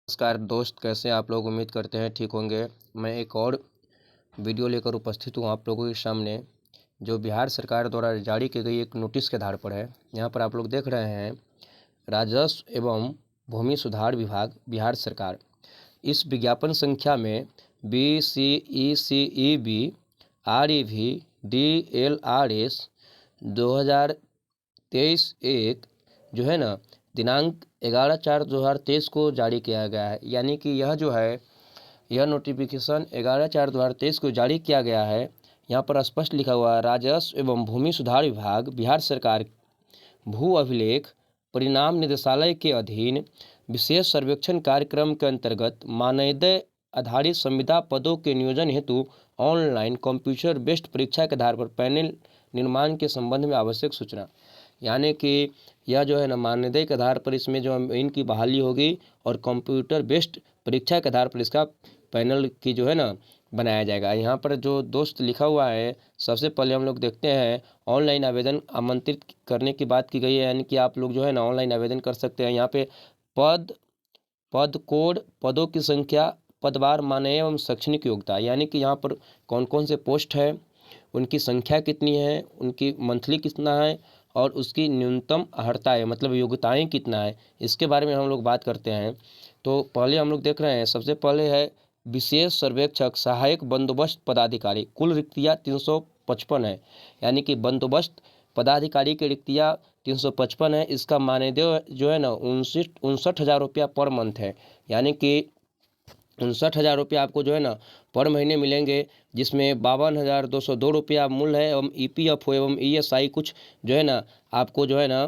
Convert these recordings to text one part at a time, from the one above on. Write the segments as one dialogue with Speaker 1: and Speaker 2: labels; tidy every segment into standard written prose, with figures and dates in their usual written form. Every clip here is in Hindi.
Speaker 1: नमस्कार दोस्त, कैसे हैं आप लोग। उम्मीद करते हैं ठीक होंगे। मैं एक और वीडियो लेकर उपस्थित हूँ आप लोगों के सामने, जो बिहार सरकार द्वारा जारी की गई एक नोटिस के आधार पर है। यहाँ पर आप लोग देख रहे हैं, राजस्व एवं भूमि सुधार विभाग बिहार सरकार इस विज्ञापन संख्या में BCECEB REV DLRS 2023-1 जो है ना, दिनांक 11/4/2023 को जारी किया गया है। यानी कि यह जो है, यह नोटिफिकेशन 11/4/2023 को जारी किया गया है। यहाँ पर स्पष्ट लिखा हुआ है, राजस्व एवं भूमि सुधार विभाग बिहार सरकार भू अभिलेख परिणाम निदेशालय के अधीन विशेष सर्वेक्षण कार्यक्रम के अंतर्गत मानदेय आधारित संविदा पदों के नियोजन हेतु ऑनलाइन कंप्यूटर बेस्ड परीक्षा के आधार पर पैनल निर्माण के संबंध में आवश्यक सूचना। यानी कि यह जो है ना, मानदेय के आधार पर इसमें जो इनकी बहाली होगी और कंप्यूटर बेस्ड परीक्षा के आधार पर इसका पैनल की जो है ना बनाया जाएगा। यहाँ पर जो दोस्त लिखा हुआ है, सबसे पहले हम लोग देखते हैं ऑनलाइन आवेदन आमंत्रित करने की बात की गई है। यानी कि आप लोग जो है ना ऑनलाइन आवेदन कर सकते हैं। यहाँ पे पद कोड, पदों की संख्या, पदवार, मानदेय एवं शैक्षणिक योग्यता, यानी कि यहाँ पर कौन कौन से पोस्ट है, उनकी संख्या कितनी है, उनकी मंथली कितना है और उसकी न्यूनतम अर्हता है, मतलब योग्यताएं कितना है, इसके बारे में हम लोग बात करते हैं। तो पहले हम लोग देख रहे हैं, सबसे पहले है विशेष सर्वेक्षक सहायक बंदोबस्त पदाधिकारी। कुल रिक्तियाँ 355 है। यानी कि बंदोबस्त पदाधिकारी की रिक्तियाँ 355 है। इसका मानदेय जो है ना 59,000 रुपया पर मंथ है। यानी कि 59,000 रुपया आपको जो है ना पर महीने मिलेंगे, जिसमें 52,202 रुपया मूल है एवं EPF एवं ESI कुछ जो है ना आपको जो है ना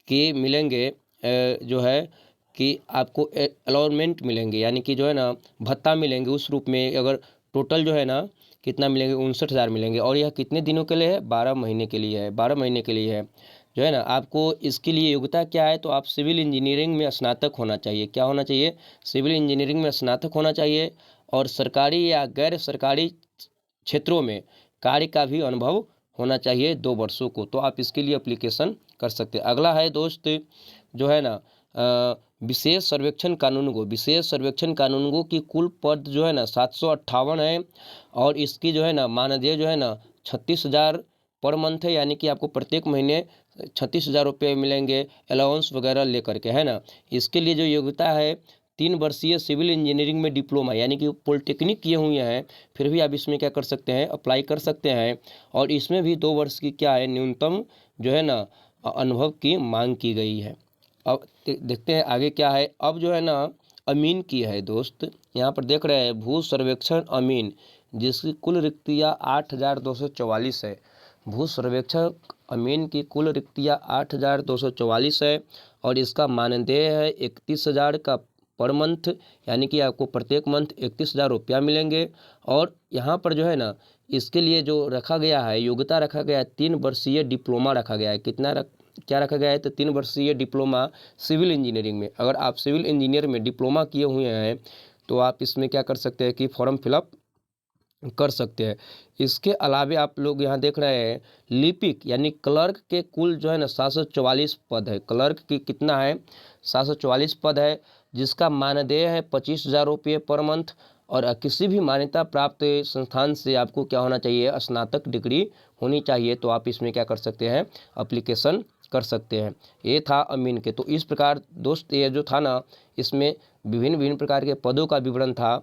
Speaker 1: कि मिलेंगे, जो है कि आपको अलॉटमेंट मिलेंगे, यानी कि जो है ना भत्ता मिलेंगे उस रूप में। अगर टोटल जो है ना कितना मिलेंगे, 59,000 मिलेंगे। और यह कितने दिनों के लिए है, 12 महीने के लिए है। 12 महीने के लिए है जो है ना। आपको इसके लिए योग्यता क्या है, तो आप सिविल इंजीनियरिंग में स्नातक होना चाहिए। क्या होना चाहिए, सिविल इंजीनियरिंग में स्नातक होना चाहिए। और सरकारी या गैर सरकारी क्षेत्रों में कार्य का भी अनुभव होना चाहिए 2 वर्षों को। तो आप इसके लिए एप्लीकेशन कर सकते हैं। अगला है दोस्त जो है ना, विशेष सर्वेक्षण कानूनगो। विशेष सर्वेक्षण कानूनगो की कुल पद जो है ना 758 है। और इसकी जो है ना मानदेय जो है ना 36,000 पर मंथ है। यानी कि आपको प्रत्येक महीने 36,000 रुपये मिलेंगे, अलाउंस वगैरह लेकर के, है ना। इसके लिए जो योग्यता है, 3 वर्षीय सिविल इंजीनियरिंग में डिप्लोमा, यानी कि पॉलिटेक्निक किए हुए हैं, फिर भी आप इसमें क्या कर सकते हैं, अप्लाई कर सकते हैं। और इसमें भी 2 वर्ष की क्या है, न्यूनतम जो है ना अनुभव की मांग की गई है। अब देखते हैं आगे क्या है। अब जो है ना अमीन की है दोस्त, यहाँ पर देख रहे हैं भू सर्वेक्षण अमीन, जिसकी कुल रिक्तियाँ 8,244 है। भू सर्वेक्षक अमीन की कुल रिक्तियाँ 8,244 है। और इसका मानदेय है 31,000 का पर मंथ। यानी कि आपको प्रत्येक मंथ 31,000 रुपया मिलेंगे। और यहाँ पर जो है ना इसके लिए जो रखा गया है, योग्यता रखा गया है, 3 वर्षीय डिप्लोमा रखा गया है। क्या रखा गया है, तो 3 वर्षीय डिप्लोमा सिविल इंजीनियरिंग में। अगर आप सिविल इंजीनियर में डिप्लोमा किए हुए हैं तो आप इसमें क्या कर सकते हैं कि फॉर्म फिलअप कर सकते हैं। इसके अलावा आप लोग यहाँ देख रहे हैं लिपिक यानी क्लर्क के कुल जो है ना 744 पद है। क्लर्क की कितना है, 744 पद है, जिसका मानदेय है 25,000 रुपये पर मंथ। और किसी भी मान्यता प्राप्त संस्थान से आपको क्या होना चाहिए, स्नातक डिग्री होनी चाहिए। तो आप इसमें क्या कर सकते हैं, एप्लीकेशन कर सकते हैं। ये था अमीन के। तो इस प्रकार दोस्त ये जो था ना, इसमें विभिन्न विभिन्न प्रकार के पदों का विवरण था।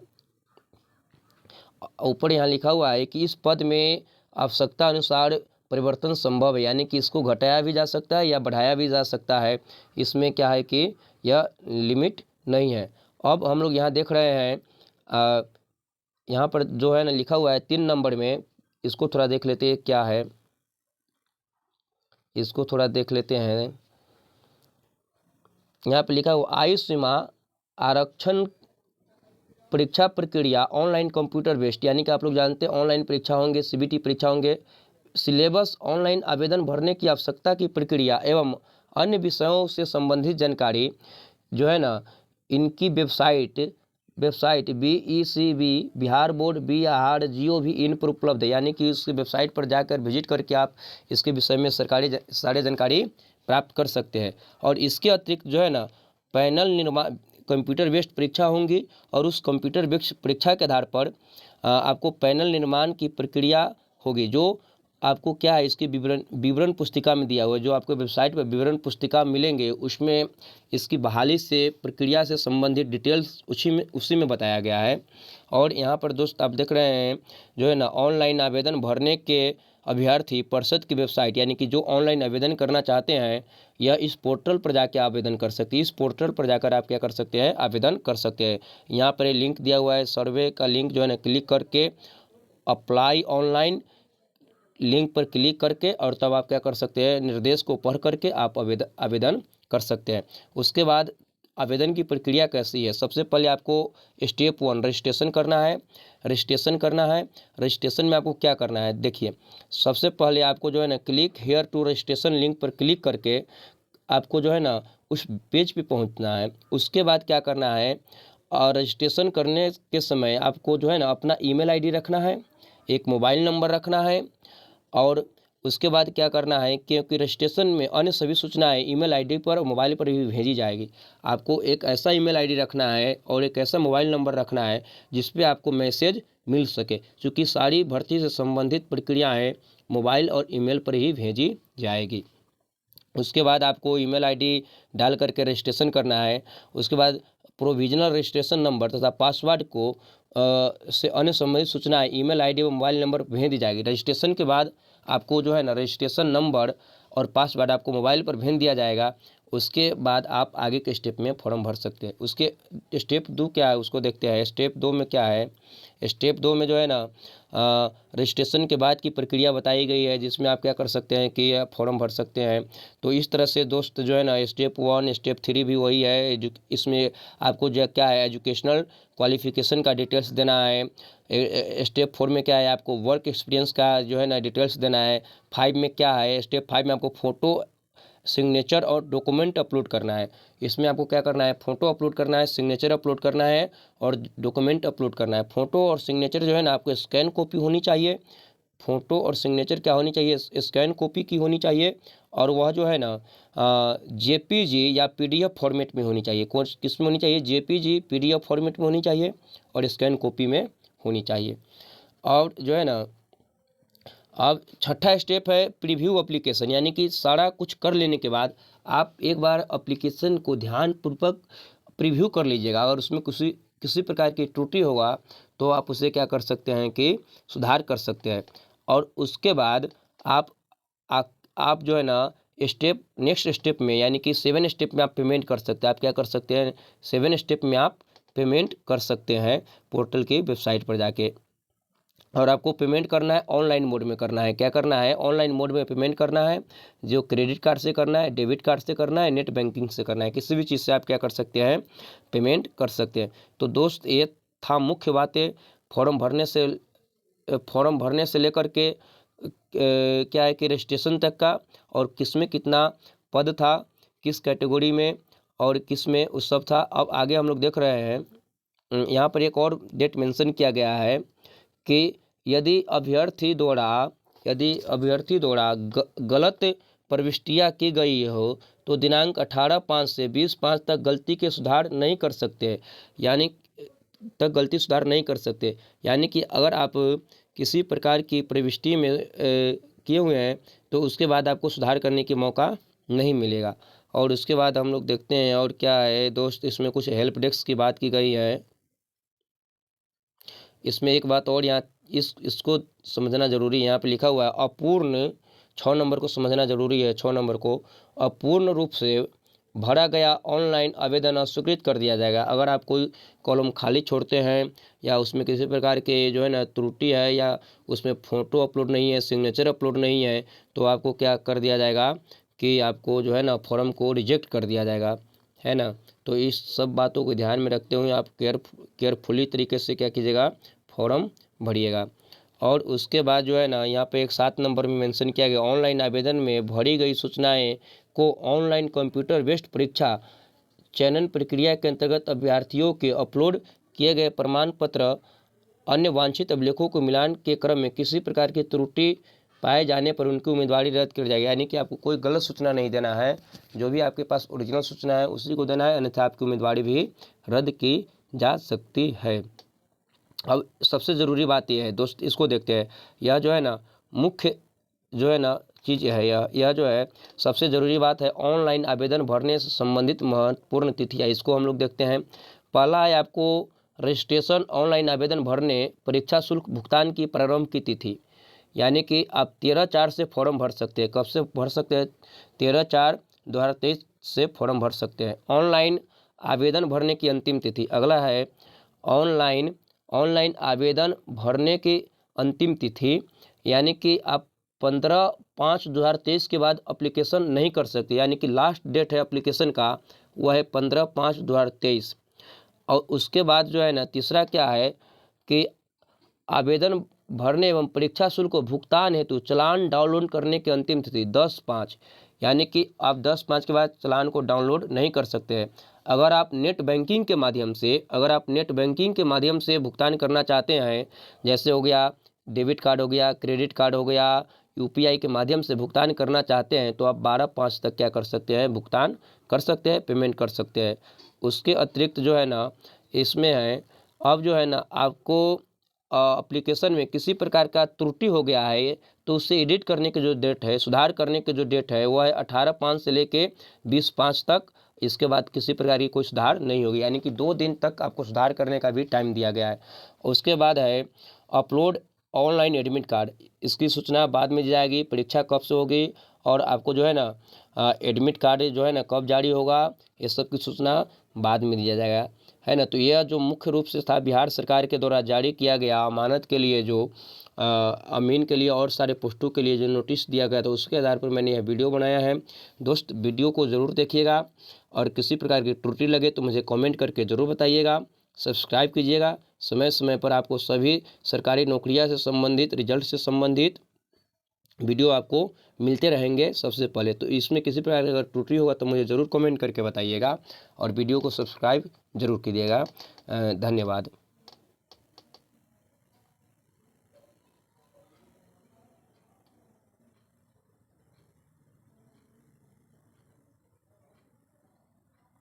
Speaker 1: ऊपर यहाँ लिखा हुआ है कि इस पद में आवश्यकता अनुसार परिवर्तन संभव है। यानी कि इसको घटाया भी जा सकता है या बढ़ाया भी जा सकता है। इसमें क्या है कि यह लिमिट नहीं है। अब हम लोग यहाँ देख रहे हैं, यहाँ पर जो है ना लिखा हुआ है 3 नंबर में, इसको थोड़ा देख लेते हैं क्या है, इसको थोड़ा देख लेते हैं। यहाँ पर लिखा हुआ आयु सीमा आरक्षण परीक्षा प्रक्रिया ऑनलाइन कंप्यूटर बेस्ड। यानी कि आप लोग जानते हैं ऑनलाइन परीक्षा होंगे, CBT परीक्षा होंगे। सिलेबस, ऑनलाइन आवेदन भरने की आवश्यकता की प्रक्रिया एवं अन्य विषयों से संबंधित जानकारी जो है ना, इनकी website BECB Bihar board Bihar GOV इन पर उपलब्ध है। यानी कि उसकी वेबसाइट पर जाकर विजिट करके आप इसके विषय में सारे जानकारी प्राप्त कर सकते हैं। और इसके अतिरिक्त जो है ना पैनल निर्माण कंप्यूटर बेस्ड परीक्षा होंगी और उस कंप्यूटर बेस्ड परीक्षा के आधार पर आपको पैनल निर्माण की प्रक्रिया होगी, जो आपको क्या है इसकी विवरण पुस्तिका में दिया हुआ है, जो आपको वेबसाइट पर विवरण पुस्तिका मिलेंगे उसमें इसकी बहाली से प्रक्रिया से संबंधित डिटेल्स उसी में बताया गया है। और यहाँ पर दोस्त आप देख रहे हैं जो है ना ऑनलाइन आवेदन भरने के अभ्यर्थी परिषद की वेबसाइट, यानी कि जो ऑनलाइन आवेदन करना चाहते हैं यह इस पोर्टल पर जाके आवेदन कर सकते हैं। इस पोर्टल पर जाकर आप क्या कर सकते हैं, आवेदन कर सकते हैं। यहाँ पर लिंक दिया हुआ है, सर्वे का लिंक जो है ना क्लिक करके अप्लाई ऑनलाइन लिंक पर क्लिक करके और तब आप क्या कर सकते हैं, निर्देश को पढ़ करके आप आवेदन कर सकते हैं। उसके बाद आवेदन की प्रक्रिया कैसी है, सबसे पहले आपको स्टेप 1 रजिस्ट्रेशन करना है। रजिस्ट्रेशन में आपको क्या करना है, देखिए सबसे पहले आपको जो है ना click here to registration link पर क्लिक करके आपको जो है ना उस पेज पे पहुंचना है। उसके बाद क्या करना है, और रजिस्ट्रेशन करने के समय आपको जो है ना अपना ईमेल आईडी रखना है, एक मोबाइल नंबर रखना है, और उसके बाद क्या करना है, क्योंकि रजिस्ट्रेशन में अन्य सभी सूचनाएं ईमेल आईडी पर और मोबाइल पर भी भेजी जाएगी। आपको एक ऐसा ईमेल आईडी रखना है और एक ऐसा मोबाइल नंबर रखना है जिस पे आपको मैसेज मिल सके, क्योंकि सारी भर्ती से संबंधित प्रक्रियाएं मोबाइल और ईमेल पर ही भेजी जाएगी। उसके बाद आपको ईमेल आईडी डाल करके रजिस्ट्रेशन करना है। उसके बाद प्रोविजनल रजिस्ट्रेशन नंबर तथा पासवर्ड को से अन्य संबंधित सूचनाएं ईमेल आईडी व मोबाइल नंबर पर भेज दी जाएगी। रजिस्ट्रेशन के बाद आपको जो है ना रजिस्ट्रेशन नंबर और पासवर्ड आपको मोबाइल पर भेज दिया जाएगा। उसके बाद आप आगे के स्टेप में फॉर्म भर सकते हैं। उसके स्टेप 2 क्या है उसको देखते हैं। स्टेप 2 में क्या है, स्टेप 2 में जो है ना रजिस्ट्रेशन के बाद की प्रक्रिया बताई गई है, जिसमें आप क्या कर सकते हैं कि फॉर्म भर सकते हैं। तो इस तरह से दोस्त जो है ना स्टेप 1 स्टेप 3 भी वही है। इसमें आपको जो क्या है एजुकेशनल क्वालिफिकेशन का डिटेल्स देना है। स्टेप 4 में क्या है, आपको वर्क एक्सपीरियंस का जो है ना डिटेल्स देना है। 5 में क्या है, स्टेप 5 में आपको फ़ोटो सिग्नेचर और डॉक्यूमेंट अपलोड करना है। इसमें आपको क्या करना है, फ़ोटो अपलोड करना है, सिग्नेचर अपलोड करना है और डॉक्यूमेंट अपलोड करना है। फ़ोटो और सिग्नेचर जो है ना आपको स्कैन कॉपी होनी चाहिए। फ़ोटो और सिग्नेचर क्या होनी चाहिए, स्कैन कॉपी की होनी चाहिए, और वह जो है ना जेपीजी या पीडीएफ फॉर्मेट में होनी चाहिए। कौन किस में होनी चाहिए, जेपीजी पीडीएफ फॉर्मेट में होनी चाहिए और स्कैन कॉपी में होनी चाहिए। और जो है ना अब छठा स्टेप है प्रीव्यू एप्लीकेशन, यानी कि सारा कुछ कर लेने के बाद आप एक बार एप्लीकेशन को ध्यानपूर्वक प्रीव्यू कर लीजिएगा। अगर उसमें किसी प्रकार की त्रुटि होगा तो आप उसे क्या कर सकते हैं कि सुधार कर सकते हैं। और उसके बाद आप जो है ना नेक्स्ट स्टेप में, यानी कि 7 स्टेप में आप पेमेंट कर सकते हैं। आप क्या कर सकते हैं, 7 स्टेप में आप पेमेंट कर सकते हैं पोर्टल की वेबसाइट पर जाके। और आपको पेमेंट करना है ऑनलाइन मोड में करना है। क्या करना है, ऑनलाइन मोड में पेमेंट करना है, जो क्रेडिट कार्ड से करना है, डेबिट कार्ड से करना है, नेट बैंकिंग से करना है, किसी भी चीज़ से आप क्या कर सकते हैं, पेमेंट कर सकते हैं। तो दोस्त ये था मुख्य बातें फॉर्म भरने से लेकर के क्या है कि रजिस्ट्रेशन तक का, और किस में कितना पद था, किस कैटेगरी में और किस में उस सब था। अब आगे हम लोग देख रहे हैं, यहाँ पर एक और डेट मेंशन किया गया है कि यदि अभ्यर्थी द्वारा गलत प्रविष्टियाँ की गई हो तो दिनांक 18/5 से 20/5 तक गलती के सुधार नहीं कर सकते, यानी कि अगर आप किसी प्रकार की प्रविष्टि में किए हुए हैं तो उसके बाद आपको सुधार करने की मौका नहीं मिलेगा। और उसके बाद हम लोग देखते हैं और क्या है दोस्त, इसमें कुछ हेल्प डेस्क की बात की गई है। इसमें एक बात और यहाँ इसको समझना जरूरी है, यहाँ पे लिखा हुआ है अपूर्ण 6 नंबर को समझना जरूरी है। 6 नंबर को अपूर्ण रूप से भरा गया ऑनलाइन आवेदन अस्वीकृत कर दिया जाएगा। अगर आप कोई कॉलम खाली छोड़ते हैं या उसमें किसी प्रकार के जो है ना त्रुटि है या उसमें फ़ोटो अपलोड नहीं है, सिग्नेचर अपलोड नहीं है, तो आपको क्या कर दिया जाएगा कि आपको जो है ना फॉर्म को रिजेक्ट कर दिया जाएगा, है ना। तो इस सब बातों को ध्यान में रखते हुए आप केयरफुली तरीके से क्या कीजिएगा, फॉर्म भरिएगा। और उसके बाद जो है ना यहाँ पे एक 7 नंबर में मेंशन किया गया, ऑनलाइन आवेदन में भरी गई सूचनाएं को ऑनलाइन कंप्यूटर बेस्ड परीक्षा चयन प्रक्रिया के अंतर्गत अभ्यर्थियों के अपलोड किए गए प्रमाण पत्र अन्य वांछित अभिलेखों को मिलान के क्रम में किसी प्रकार की त्रुटि पाए जाने पर उनकी उम्मीदवारी रद्द कर जाएगी। यानी कि आपको कोई गलत सूचना नहीं देना है, जो भी आपके पास ओरिजिनल सूचना है उसी को देना है, अन्यथा आपकी उम्मीदवारी भी रद्द की जा सकती है। अब सबसे ज़रूरी बात यह है दोस्त, इसको देखते हैं। यह जो है ना मुख्य जो है ना चीज़ है, यह जो है सबसे ज़रूरी बात है, ऑनलाइन आवेदन भरने से संबंधित महत्वपूर्ण तिथियाँ। इसको हम लोग देखते हैं। पहला है आपको रजिस्ट्रेशन, ऑनलाइन आवेदन भरने परीक्षा शुल्क भुगतान की प्रारंभ की तिथि, यानी कि आप 13/4 से फॉर्म भर सकते हैं। कब से भर सकते हैं? 13/4/2023 से फॉर्म भर सकते हैं। ऑनलाइन आवेदन भरने की अंतिम तिथि। अगला है ऑनलाइन आवेदन भरने की अंतिम तिथि, यानी कि आप 15/5/2023 के बाद एप्लीकेशन नहीं कर सकते, यानी कि लास्ट डेट है एप्लीकेशन का वह है 15/5/2023। और उसके बाद जो है ना तीसरा क्या है कि आवेदन भरने एवं परीक्षा शुल्क भुगतान हेतु चालान डाउनलोड करने की अंतिम तिथि 10/5, यानी कि आप 10/5 के बाद चालान को डाउनलोड नहीं कर सकते हैं। अगर आप नेट बैंकिंग के माध्यम से भुगतान करना चाहते हैं, जैसे हो गया डेबिट कार्ड हो गया, क्रेडिट कार्ड हो गया, यूपीआई के माध्यम से भुगतान करना चाहते हैं, तो आप 12/5 तक क्या कर सकते हैं? भुगतान कर सकते हैं, पेमेंट कर सकते हैं। उसके अतिरिक्त जो है ना इसमें है, अब जो है ना आपको एप्लीकेशन में किसी प्रकार का त्रुटि हो गया है तो उसे एडिट करने की जो डेट है, सुधार करने की जो डेट है वह है 18/5 से लेके 20/5 तक। इसके बाद किसी प्रकार की कोई सुधार नहीं होगी, यानी कि 2 दिन तक आपको सुधार करने का भी टाइम दिया गया है। उसके बाद है अपलोड ऑनलाइन एडमिट कार्ड। इसकी सूचना बाद में दी जाएगी, परीक्षा कब से होगी और आपको जो है ना एडमिट कार्ड जो है ना कब जारी होगा, ये सब की सूचना बाद में दिया जाएगा, है ना। तो यह जो मुख्य रूप से था बिहार सरकार के द्वारा जारी किया गया अमानत के लिए जो अमीन के लिए और सारे पोस्टों के लिए जो नोटिस दिया गया था, उसके आधार पर मैंने यह वीडियो बनाया है। दोस्त वीडियो को ज़रूर देखिएगा और किसी प्रकार की त्रुटि लगे तो मुझे कमेंट करके ज़रूर बताइएगा। सब्सक्राइब कीजिएगा। समय समय पर आपको सभी सरकारी नौकरियां से संबंधित, रिजल्ट से संबंधित वीडियो आपको मिलते रहेंगे सबसे पहले। तो इसमें किसी प्रकार अगर त्रुटि होगा तो मुझे ज़रूर कमेंट करके बताइएगा और वीडियो को सब्सक्राइब जरूर कीजिएगा। धन्यवाद।